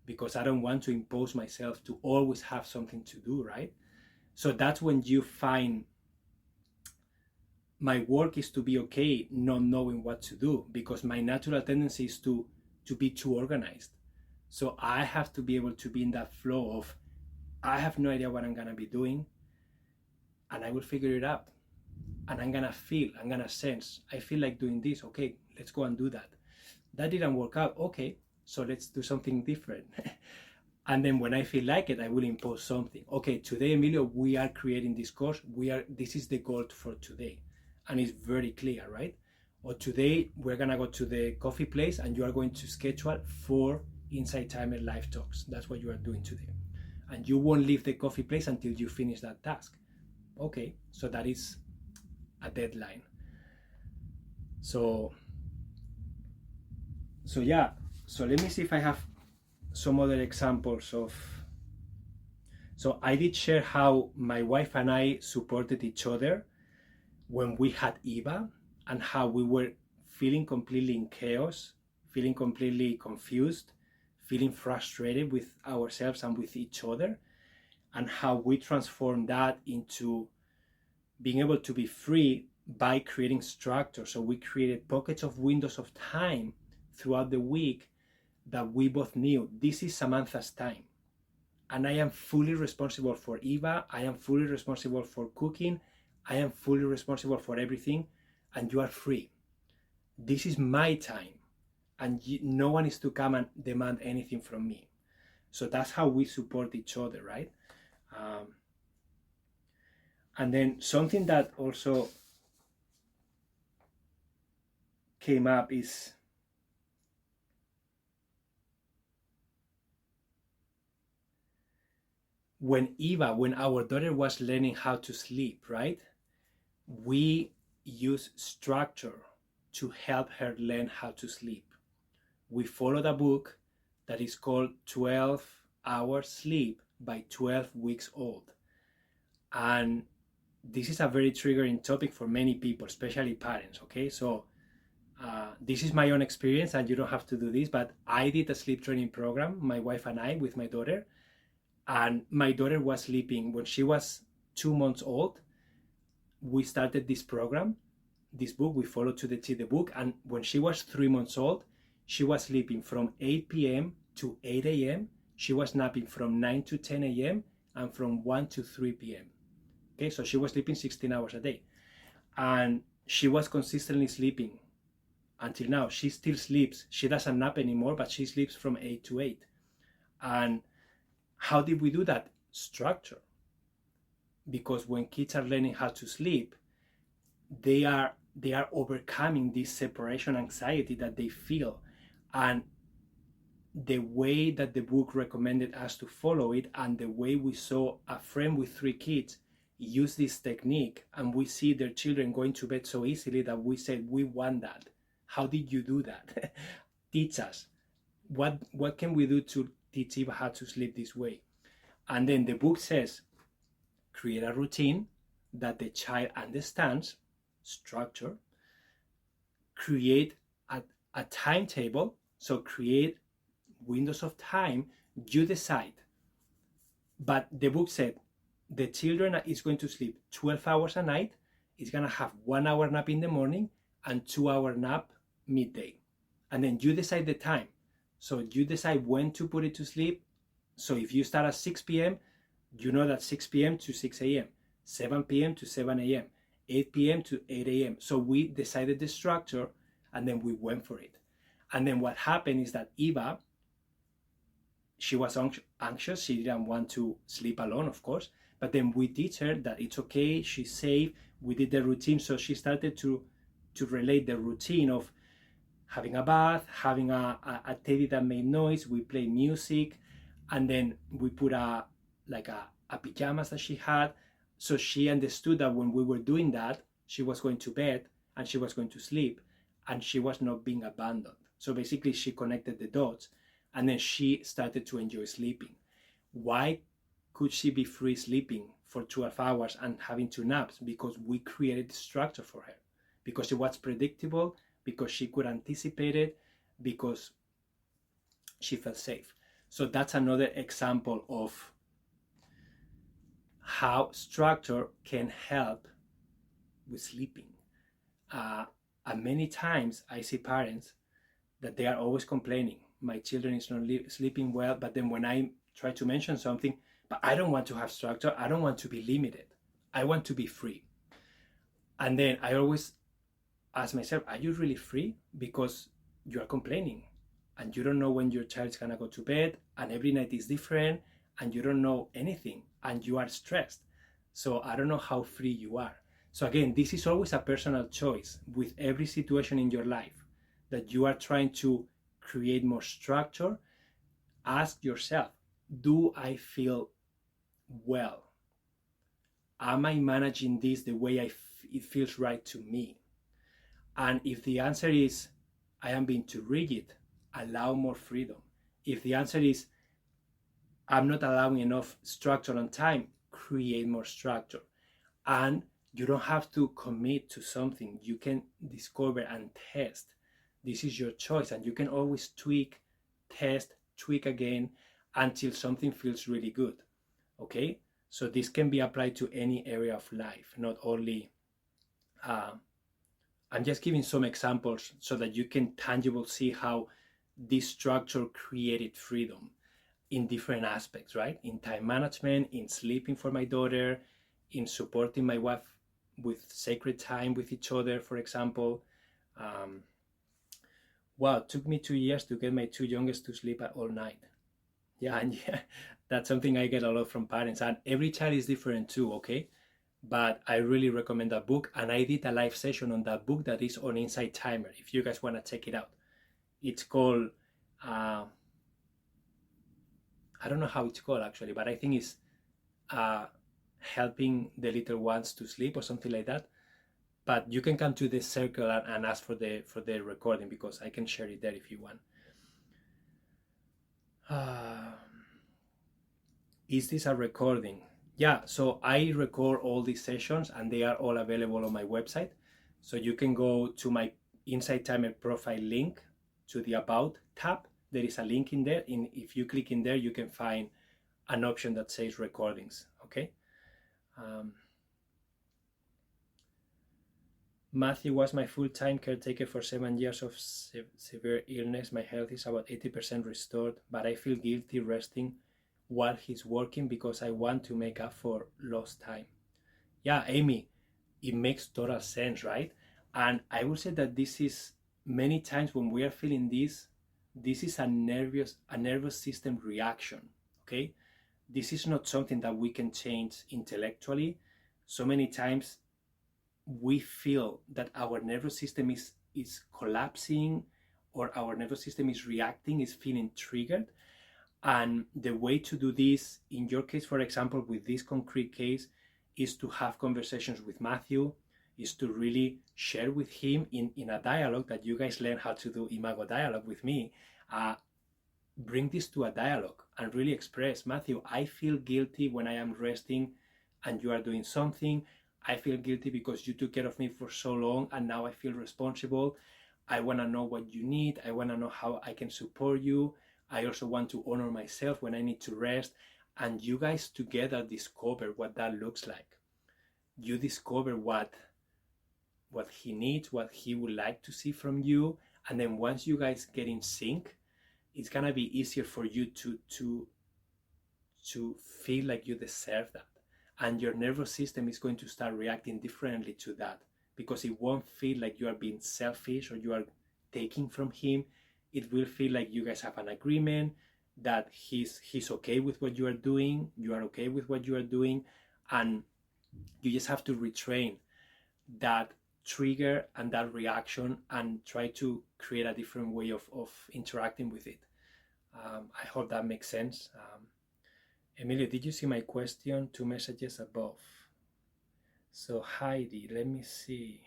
because I don't want to impose myself to always have something to do, right? So that's when you find my work is to be okay not knowing what to do, because my natural tendency is to be too organized. So I have to be able to be in that flow of, I have no idea what I'm gonna be doing, and I will figure it out. And I'm gonna sense, I feel like doing this, okay, let's go and do that. That didn't work out, okay, so let's do something different. And then when I feel like it, I will impose something. Okay, today, Emilio, we are creating this course. This is the goal for today. And it's very clear, right? Or today, we're gonna go to the coffee place and you are going to schedule 4 Insight Timer live talks. That's what you are doing today. And you won't leave the coffee place until you finish that task. Okay, so that is a deadline. So yeah, so let me see if I have some other examples of. So I did share how my wife and I supported each other when we had Eva, and how we were feeling completely in chaos, feeling completely confused, feeling frustrated with ourselves and with each other, and how we transform that into being able to be free by creating structure. So we created pockets of windows of time throughout the week that we both knew this is Samantha's time. And I am fully responsible for Eva. I am fully responsible for cooking. I am fully responsible for everything. And you are free. This is my time. And no one is to come and demand anything from me. So that's how we support each other, right? And then something that also came up is when our daughter was learning how to sleep, right? We use structure to help her learn how to sleep. We followed a book that is called 12 Hours Sleep by 12 Weeks Old. And this is a very triggering topic for many people, especially parents, okay? So this is my own experience, and you don't have to do this, but I did a sleep training program, my wife and I, with my daughter. And my daughter was sleeping when she was 2 months old. We started this program, this book, we followed to the T the book. And when she was 3 months old, she was sleeping from 8 p.m. to 8 a.m. She was napping from 9 to 10 a.m. and from 1 to 3 p.m. Okay, so she was sleeping 16 hours a day. And she was consistently sleeping until now. She still sleeps. She doesn't nap anymore, but she sleeps from 8 to 8. And how did we do that? Structure. Because when kids are learning how to sleep, they are overcoming this separation anxiety that they feel. And the way that the book recommended us to follow it, and the way we saw a friend with 3 kids use this technique, and we see their children going to bed so easily, that we said, we want that. How did you do that? Teach us. What can we do to teach Eva how to sleep this way? And then the book says, create a routine that the child understands, structure, create a timetable, so create windows of time, you decide. But the book said the children is going to sleep 12 hours a night, is going to have 1 hour nap in the morning and 2 hour nap midday. And then you decide the time. So you decide when to put it to sleep. So if you start at 6 p.m., you know that 6 p.m. to 6 a.m., 7 p.m. to 7 a.m., 8 p.m. to 8 a.m. So we decided the structure, and then we went for it. And then what happened is that Eva, she was anxious. She didn't want to sleep alone, of course. But then we teach her that it's okay, she's safe. We did the routine. So she started to relate the routine of having a bath, having a teddy that made noise. We play music, and then we put a pajamas that she had. So she understood that when we were doing that, she was going to bed and she was going to sleep, and she was not being abandoned. So basically she connected the dots, and then she started to enjoy sleeping. Why could she be free sleeping for 12 hours and having 2 naps? Because we created structure for her, because it was predictable, because she could anticipate it, because she felt safe. So that's another example of how structure can help with sleeping. And many times I see parents that they are always complaining, my children is not sleeping well, but then when I try to mention something, but I don't want to have structure, I don't want to be limited, I want to be free. And then I always ask myself, are you really free? Because you are complaining and you don't know when your child's gonna go to bed, and every night is different, and you don't know anything, and you are stressed. So I don't know how free you are. So again, this is always a personal choice with every situation in your life that you are trying to create more structure. Ask yourself, do I feel well? Am I managing this the way it feels right to me? And if the answer is, I am being too rigid, allow more freedom. If the answer is, I'm not allowing enough structure on time, create more structure. And you don't have to commit to something. You can discover and test. This is your choice, and you can always tweak, test, tweak again until something feels really good. Okay, so this can be applied to any area of life, not only I'm just giving some examples so that you can tangible see how this structure created freedom in different aspects, right? In time management, in sleeping for my daughter, in supporting my wife with sacred time with each other, for example. Um, wow, it took me 2 years to get my two youngest to sleep at all night. Yeah, and yeah, that's something I get a lot from parents. And every child is different too, okay? But I really recommend that book. And I did a live session on that book that is on Insight Timer, if you guys want to check it out. It's called, I don't know how it's called actually, but I think it's uh, helping the little ones to sleep or something like that. But you can come to the circle and ask for the recording, because I can share it there if you want. Is this a recording? Yeah, so I record all these sessions and they are all available on my website. So you can go to my Insight Timer profile link to the About tab. There is a link in there. If you click in there, you can find an option that says recordings, okay? Matthew was my full-time caretaker for 7 years of severe illness. My health is about 80% restored, but I feel guilty resting while he's working because I want to make up for lost time. Yeah, Amy, it makes total sense, right? And I would say that this is many times when we are feeling this is a nervous system reaction, okay? This is not something that we can change intellectually. So many times we feel that our nervous system is collapsing, or our nervous system is reacting, is feeling triggered. And the way to do this, in your case, for example, with this concrete case, is to have conversations with Matthew, is to really share with him in a dialogue that you guys learn how to do Imago dialogue with me. Bring this to a dialogue and really express, Matthew, I feel guilty when I am resting and you are doing something. I feel guilty because you took care of me for so long and now I feel responsible. I want to know what you need. I want to know how I can support you. I also want to honor myself when I need to rest. And you guys together discover what that looks like. You discover what he needs, what he would like to see from you. And then once you guys get in sync, it's going to be easier for you to feel like you deserve that. And your nervous system is going to start reacting differently to that, because it won't feel like you are being selfish or you are taking from him. It will feel like you guys have an agreement, that he's okay with what you are doing, you are okay with what you are doing, and you just have to retrain that trigger and that reaction and try to create a different way of interacting with it. I hope that makes sense. Emilio, did you see my question? 2 messages above. So Heidi, let me see.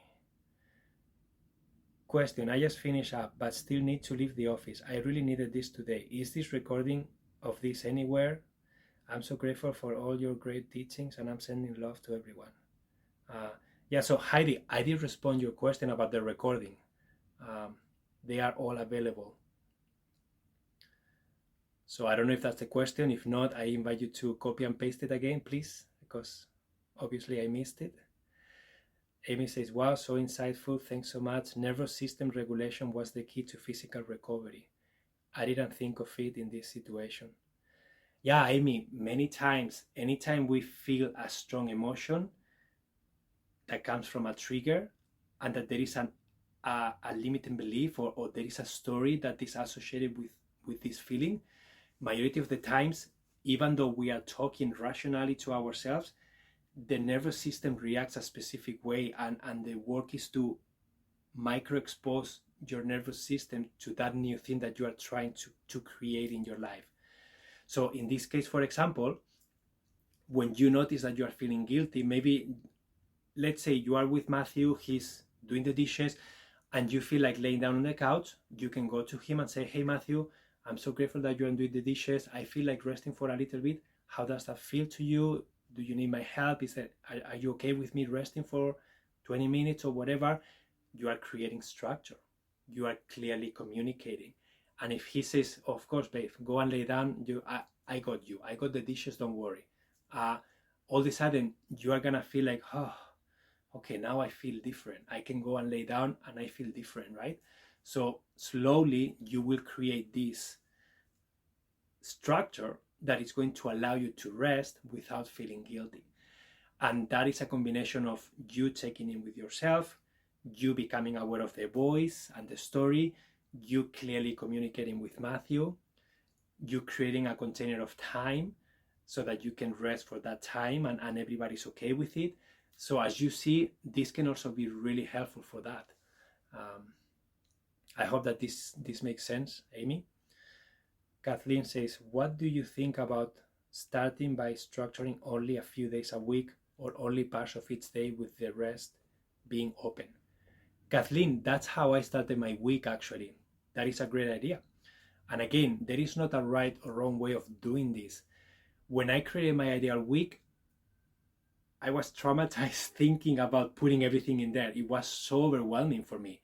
Question, I just finished up, but still need to leave the office. I really needed this today. Is this recording of this anywhere? I'm so grateful for all your great teachings and I'm sending love to everyone. Yeah, so Heidi, I did respond your question about the recording. They are all available. So I don't know if that's the question. If not, I invite you to copy and paste it again, please, because obviously I missed it. Amy says, wow, so insightful. Thanks so much. Nervous system regulation was the key to physical recovery. I didn't think of it in this situation. Yeah, Amy, many times, anytime we feel a strong emotion that comes from a trigger and that there is a limiting belief or there is a story that is associated with this feeling, majority of the times, even though we are talking rationally to ourselves, the nervous system reacts a specific way, and the work is to micro-expose your nervous system to that new thing that you are trying to create in your life. So in this case, for example, when you notice that you are feeling guilty, maybe let's say you are with Matthew, he's doing the dishes, and you feel like laying down on the couch, you can go to him and say, hey Matthew, I'm so grateful that you're doing the dishes. I feel like resting for a little bit. How does that feel to you? Do you need my help? Are you okay with me resting for 20 minutes or whatever? You are creating structure. You are clearly communicating. And if he says, of course, babe, go and lay down, I got you. I got the dishes, don't worry. All of a sudden, you are going to feel like, oh, okay, now I feel different. I can go and lay down and I feel different, right? So slowly, you will create this structure that is going to allow you to rest without feeling guilty. And that is a combination of you checking in with yourself, you becoming aware of the voice and the story, you clearly communicating with Matthew, you creating a container of time so that you can rest for that time and everybody's okay with it. So as you see, this can also be really helpful for that. I hope that this makes sense, Amy. Kathleen says, what do you think about starting by structuring only a few days a week or only parts of each day with the rest being open? Kathleen, that's how I started my week actually. That is a great idea. And again, there is not a right or wrong way of doing this. When I created my ideal week, I was traumatized thinking about putting everything in there. It was so overwhelming for me.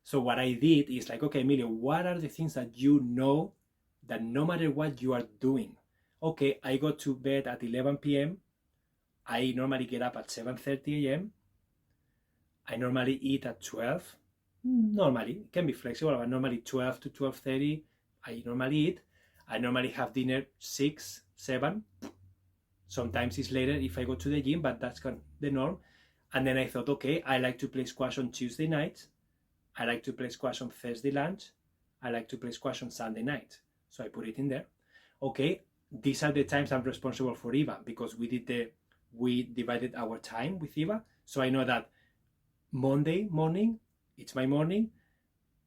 So what I did is like, okay, Emilio, what are the things that you know that no matter what you are doing? Okay, I go to bed at 11 p.m. I normally get up at 7:30 a.m. I normally eat at 12. Normally, it can be flexible, but normally 12 to 12:30, I normally eat. I normally have dinner 6, 7. Sometimes it's later if I go to the gym, but that's the norm. And then I thought, okay, I like to play squash on Tuesday nights. I like to play squash on Thursday lunch. I like to play squash on Sunday night. So I put it in there. Okay, these are the times I'm responsible for Eva because we divided our time with Eva. So I know that Monday morning, it's my morning.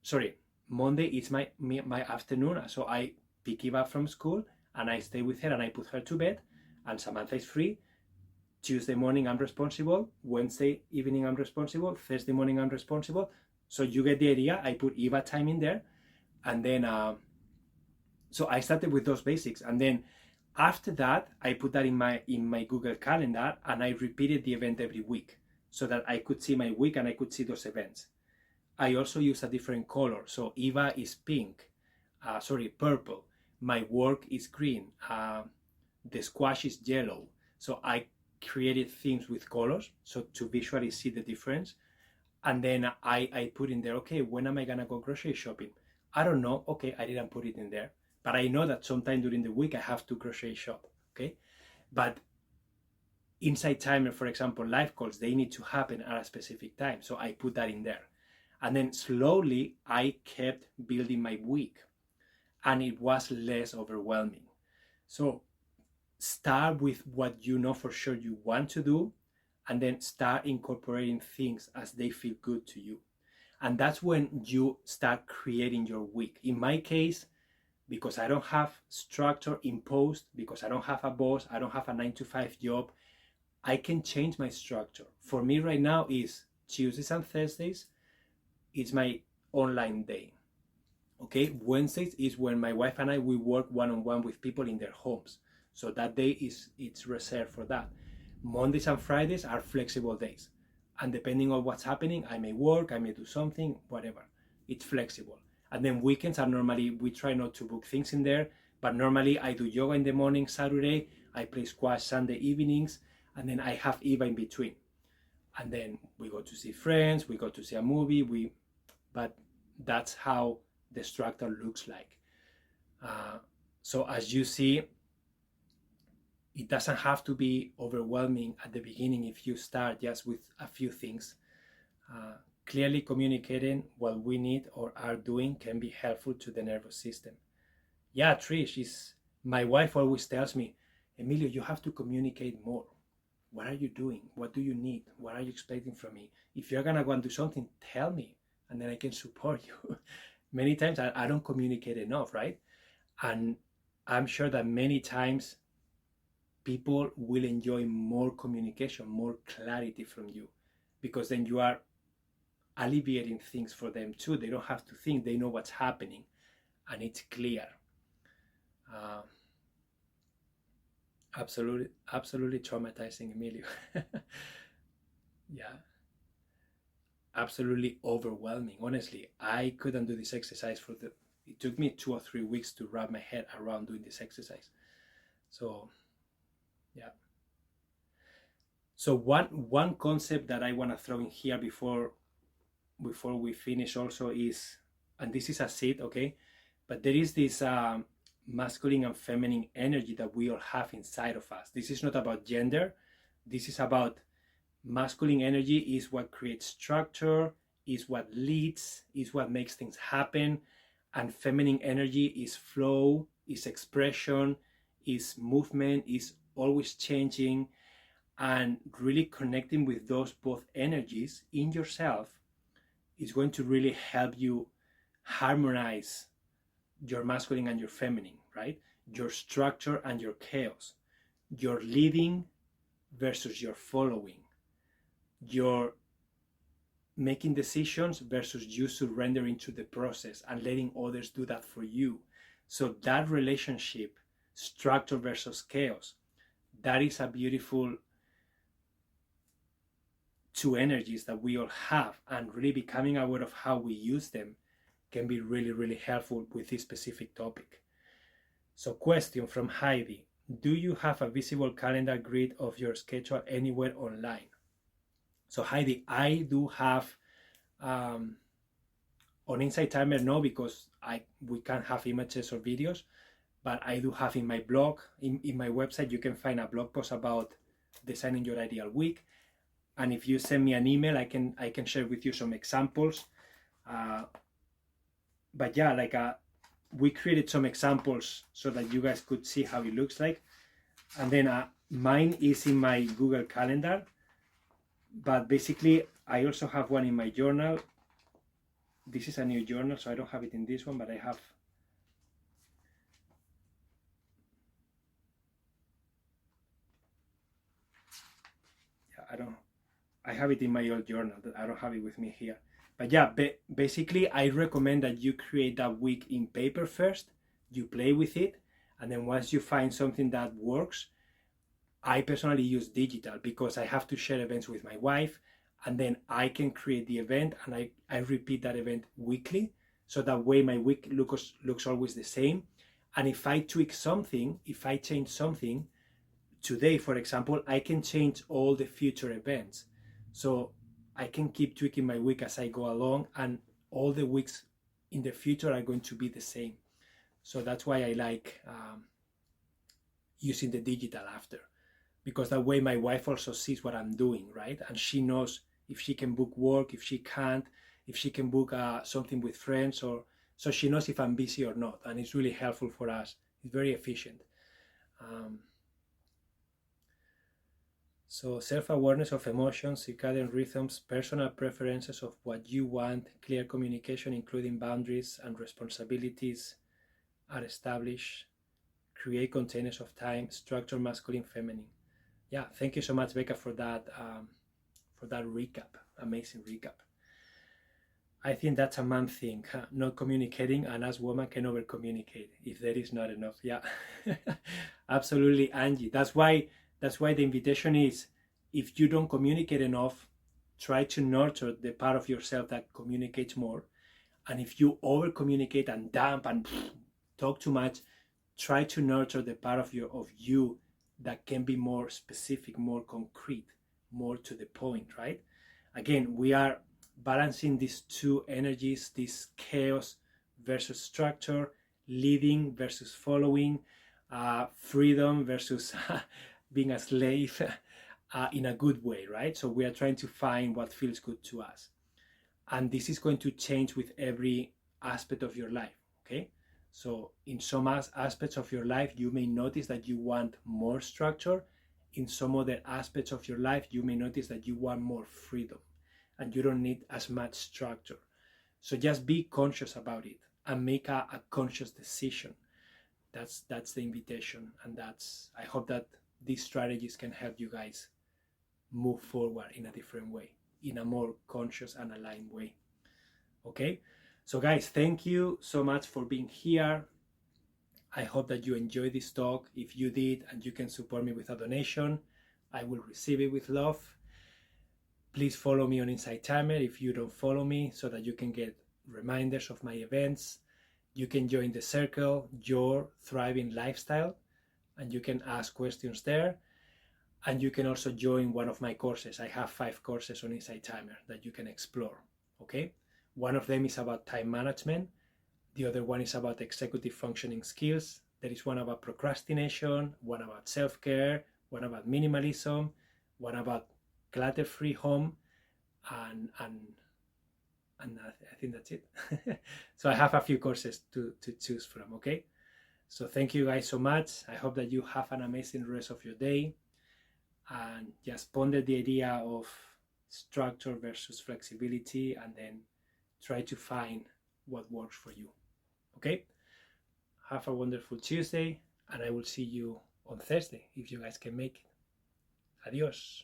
Sorry, Monday it's my afternoon. So I pick Eva from school and I stay with her and I put her to bed. And Samantha is free. Tuesday morning I'm responsible. Wednesday evening I'm responsible. Thursday morning I'm responsible. So you get the idea. I put Eva time in there. And then, so I started with those basics. And then after that, I put that in my Google Calendar and I repeated the event every week so that I could see my week and I could see those events. I also use a different color. So Eva is pink, purple. My work is green. The squash is yellow. So I created themes with colors so to visually see the difference. And then I put in there, okay, when am I gonna go grocery shopping? I don't know. Okay, I didn't put it in there. But I know that sometime during the week I have to grocery shop, okay? But inside timer, for example, live calls, they need to happen at a specific time. So I put that in there. And then slowly I kept building my week and it was less overwhelming. So start with what you know for sure you want to do and then start incorporating things as they feel good to you. And that's when you start creating your week. In my case, because I don't have structure imposed, because I don't have a boss, I don't have a 9-to-5 job, I can change my structure. For me right now is Tuesdays and Thursdays, it's my online day. Okay, Wednesdays is when my wife and I, we work one-on-one with people in their homes. So that day it's reserved for that. Mondays and Fridays are flexible days. And depending on what's happening, I may work, I may do something, whatever. It's flexible. And then weekends are normally, we try not to book things in there, but normally I do yoga in the morning, Saturday, I play squash Sunday evenings, and then I have Eva in between. And then we go to see friends, we go to see a movie, but that's how the structure looks like. So as you see, it doesn't have to be overwhelming at the beginning if you start just with a few things. Clearly communicating what we need or are doing can be helpful to the nervous system. Yeah, Trish, my wife always tells me, Emilio, you have to communicate more. What are you doing? What do you need? What are you expecting from me? If you're gonna go and do something, tell me, and then I can support you. Many times I don't communicate enough, right? And I'm sure that many times people will enjoy more communication, more clarity from you, because then you are alleviating things for them too. They don't have to think, they know what's happening and it's clear. Absolutely traumatizing, Emilio. Yeah, absolutely overwhelming. Honestly, I couldn't do this exercise it took me 2 or 3 weeks to wrap my head around doing this exercise. So yeah. So one concept that I want to throw in here before we finish also is, and this is a seed, okay, but there is this masculine and feminine energy that we all have inside of us. This is not about gender. This is about masculine energy is what creates structure, is what leads, is what makes things happen. And feminine energy is flow, is expression, is movement, is always changing. And really connecting with those both energies in yourself is going to really help you harmonize your masculine and your feminine, right? Your structure and your chaos, your leading versus your following, your making decisions versus you surrendering to the process and letting others do that for you. So that relationship, structure versus chaos, that is a beautiful two energies that we all have, and really becoming aware of how we use them can be really, really helpful with this specific topic. So question from Heidi: do you have a visible calendar grid of your schedule anywhere online? So Heidi, I do have on Insight Timer, no, because we can't have images or videos, but I do have in my blog, in my website, you can find a blog post about designing your ideal week. And if you send me an email, I can share with you some examples. But yeah, like we created some examples so that you guys could see how it looks like. And then mine is in my Google Calendar. But basically, I also have one in my journal. This is a new journal, so I don't have it in this one, but I have. Yeah, I have it in my old journal. I don't have it with me here. But yeah, basically, I recommend that you create that week in paper first. You play with it, and then once you find something that works, I personally use digital because I have to share events with my wife, and then I can create the event and I repeat that event weekly. So that way my week looks always the same. And if I tweak something, if I change something, today, for example, I can change all the future events. So I can keep tweaking my week as I go along, and all the weeks in the future are going to be the same. So that's why I like using the digital after, because that way my wife also sees what I'm doing, right? And she knows if she can book work, if she can't, if she can book something with friends, or so she knows if I'm busy or not. And it's really helpful for us. It's very efficient. So self-awareness of emotions, circadian rhythms, personal preferences of what you want, clear communication, including boundaries and responsibilities are established, create containers of time, structure masculine, feminine. Yeah, thank you so much, Becca, for that recap, amazing recap. I think that's a man thing, not communicating, and us women can over communicate if there is not enough. Yeah, absolutely, Angie. That's why the invitation is, if you don't communicate enough, try to nurture the part of yourself that communicates more. And if you over communicate and dump and talk too much, try to nurture the part of you that can be more specific, more concrete, more to the point, right? Again, we are balancing these two energies, this chaos versus structure, leading versus following, freedom versus being a slave, in a good way, right? So we are trying to find what feels good to us. And this is going to change with every aspect of your life, okay? So in some aspects of your life, you may notice that you want more structure. In some other aspects of your life, you may notice that you want more freedom and you don't need as much structure. So just be conscious about it and make a conscious decision. That's the invitation. And I hope that these strategies can help you guys move forward in a different way, in a more conscious and aligned way. Okay? So guys, thank you so much for being here. I hope that you enjoyed this talk. If you did and you can support me with a donation, I will receive it with love. Please follow me on Insight Timer if you don't follow me, so that you can get reminders of my events. You can join the circle, Your Thriving Lifestyle, and you can ask questions there. And you can also join one of my courses. I have 5 courses on Insight Timer that you can explore, okay? One of them is about time management. The other one is about executive functioning skills. There is one about procrastination, one about self-care, one about minimalism, one about clutter-free home, and I think that's it. So I have a few courses to choose from, okay? So thank you guys so much. I hope that you have an amazing rest of your day, and just ponder the idea of structure versus flexibility, and then try to find what works for you. Okay? Have a wonderful Tuesday, and I will see you on Thursday if you guys can make it. Adios.